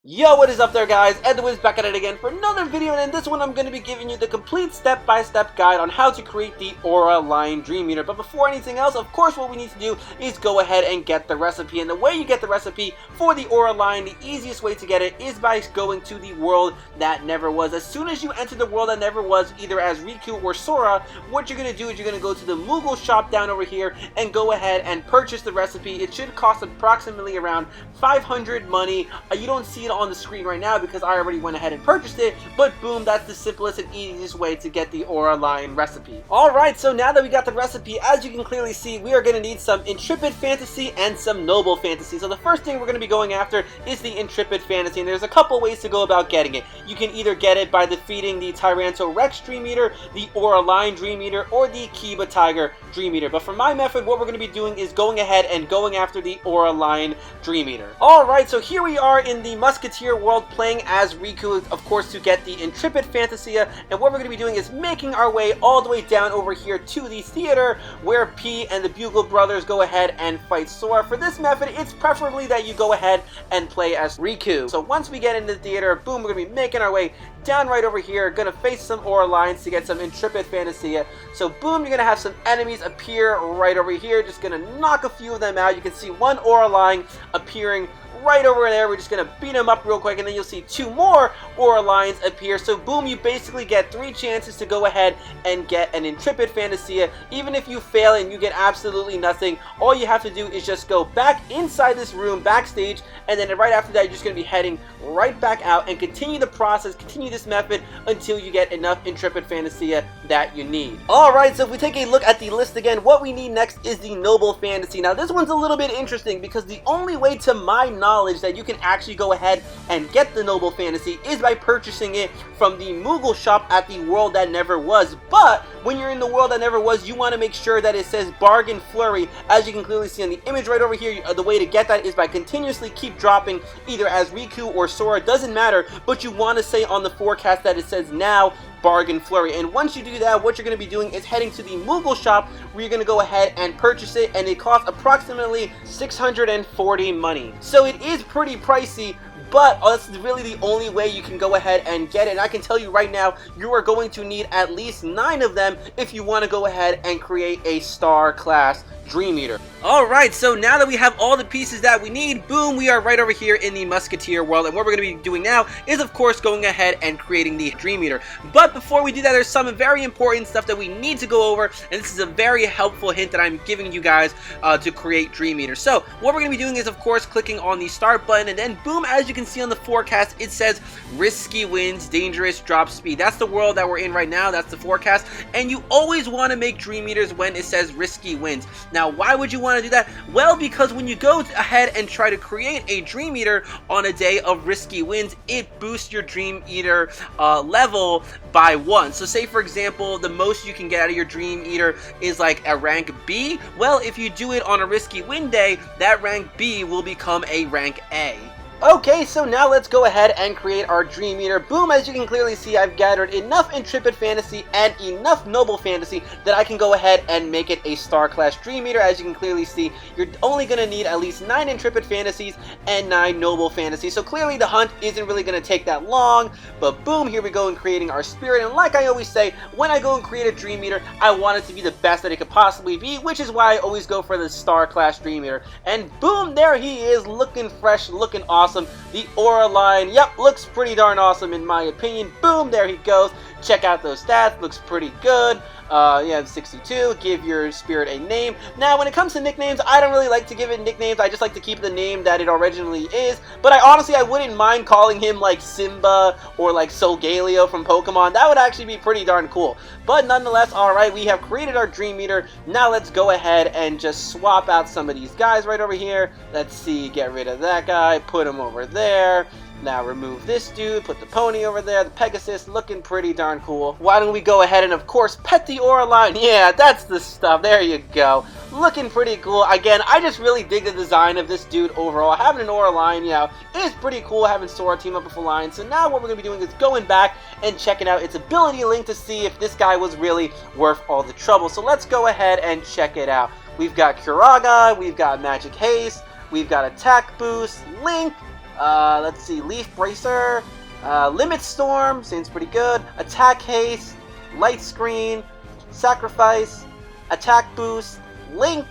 Yo, what is up there, guys? Ed the Wiz back at it again for another video, and in this one I'm going to be giving you the complete step-by-step guide on how to create the Aura Line Dream Meter. But before anything else, of course, what we need to do is go ahead and get the recipe. And the way you get the recipe for the Aura Line, the easiest way to get it is by going to the world that never was. As soon as you enter the world that never was, either as Riku or Sora, what you're going to do is you're going to go to the Moogle shop down over here and go ahead and purchase the recipe. It should cost approximately around 500 money. You don't see it on the screen right now because I already went ahead and purchased it, but boom, that's the simplest and easiest way to get the Aura Line recipe. Alright, so now that we got the recipe, as you can clearly see, we are going to need some Intrepid Fantasy and some Noble Fantasy. So the first thing we're going to be going after is the Intrepid Fantasy, and there's a couple ways to go about getting it. You can either get it by defeating the Tyranto Rex Dream Meter, the Aura Line Dream Meter, or the Kiba Tiger Dream Meter. But for my method, what we're going to be doing is going ahead and going after the Aura Line Dream Meter. Alright, so here we are in the Musketeer world playing as Riku, of course, to get the Intrepid Fantasy, and what we're going to be doing is making our way all the way down over here to the theater where P and the Bugle Brothers go ahead and fight Sora. For this method, it's preferably that you go ahead and play as Riku. So once we get into the theater, boom, we're going to be making our way down right over here, going to face some Aura Lines to get some Intrepid Fantasy. So boom, you're going to have some enemies appear right over here, just going to knock a few of them out. You can see one Aura Line appearing right over there. We're just going to beat them up real quick, and then you'll see two more Aura Lines appear. So boom, you basically get 3 chances to go ahead and get an Intrepid Fantasy. Even if you fail and you get absolutely nothing, all you have to do is just go back inside this room backstage, and then right after that you're just going to be heading right back out and continue the process, continue this method until you get enough Intrepid Fantasy that you need. Alright, so if we take a look at the list again, what we need next is the Noble Fantasy. Now this one's a little bit interesting because the only way to my knowledge that you can actually go ahead and get the Noble Fantasy is by purchasing it from the Moogle shop at the world that never was. But when you're in the world that never was, you want to make sure that it says Bargain Flurry. As you can clearly see on the image right over here, the way to get that is by continuously keep dropping either as Riku or Sora, doesn't matter, but you want to say on the forecast that it says now Bargain Flurry. And once you do that, what you're going to be doing is heading to the Moogle shop where you're going to go ahead and purchase it, and it costs approximately 640 money. So it is pretty pricey, but that's really the only way you can go ahead and get it. And I can tell you right now, you are going to need at least 9 of them if you want to go ahead and create a star class Dream Meter. Alright, so now that we have all the pieces that we need, boom, we are right over here in the Musketeer world, and what we're going to be doing now is, of course, going ahead and creating the Dream Meter. But before we do that, there's some very important stuff that we need to go over, and this is a very helpful hint that I'm giving you guys to create Dream Meter. So, what we're going to be doing is, of course, clicking on the start button, and then, boom, as you can see on the forecast, it says Risky Winds, Dangerous Drop Speed. That's the world that we're in right now, that's the forecast, and you always want to make Dream Meters when it says Risky Winds. Now, why would you want to do that? Well, because when you go ahead and try to create a Dream Eater on a day of Risky Winds, it boosts your Dream Eater level by 1. So say, for example, the most you can get out of your Dream Eater is like a rank B. Well, if you do it on a Risky Wind day, that rank B will become a rank A. Okay, so now let's go ahead and create our Dream Meter. Boom, as you can clearly see, I've gathered enough Intrepid Fantasy and enough Noble Fantasy that I can go ahead and make it a Star Class Dream Meter. As you can clearly see, you're only going to need at least 9 Intrepid Fantasies and 9 Noble Fantasies. So clearly the hunt isn't really going to take that long, but boom, here we go in creating our Spirit. And like I always say, when I go and create a Dream Meter, I want it to be the best that it could possibly be, which is why I always go for the Star Class Dream Meter. And boom, there he is, looking fresh, looking awesome. The Aura Line, yep, looks pretty darn awesome in my opinion. Boom, there he goes. Check out those stats, looks pretty good. Yeah, 62, give your spirit a name. Now, when it comes to nicknames, I don't really like to give it nicknames. I just like to keep the name that it originally is. But I wouldn't mind calling him like Simba or like Solgaleo from Pokemon. That would actually be pretty darn cool. But nonetheless, alright, we have created our Dream Meter. Now let's go ahead and just swap out some of these guys right over here. Let's see, get rid of that guy, put him over there. Now remove this dude, put the pony over there, the Pegasus, looking pretty darn cool. Why don't we go ahead and, of course, pet the Aura Line? Yeah, that's the stuff. There you go. Looking pretty cool. Again, I just really dig the design of this dude overall. Having an Aura Line, yeah, is pretty cool having Sora team up with a line. So now what we're going to be doing is going back and checking out its ability link to see if this guy was really worth all the trouble. So let's go ahead and check it out. We've got Kuraga, we've got Magic Haste, we've got Attack Boost, Link, Let's see, Leaf Bracer, Limit Storm, seems pretty good. Attack Haste, Light Screen, Sacrifice, Attack Boost, Link,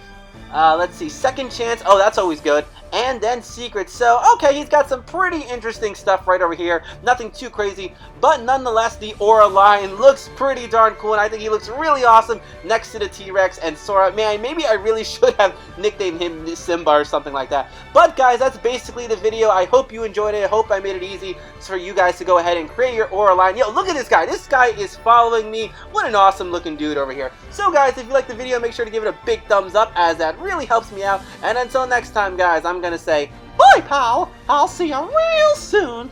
let's see, Second Chance, oh, that's always good. And then Secret. So, okay, he's got some pretty interesting stuff right over here. Nothing too crazy, but nonetheless, the Aura line looks pretty darn cool, and I think he looks really awesome next to the T-Rex and Sora. Man, maybe I really should have nicknamed him Simba or something like that. But guys, that's basically the video. I hope you enjoyed it. I hope I made it easy for you guys to go ahead and create your Aura line. Yo, look at this guy. This guy is following me. What an awesome looking dude over here. So guys, if you liked the video, make sure to give it a big thumbs up, as that really helps me out. And until next time, guys, I'm gonna say, bye, pal. I'll see you real soon.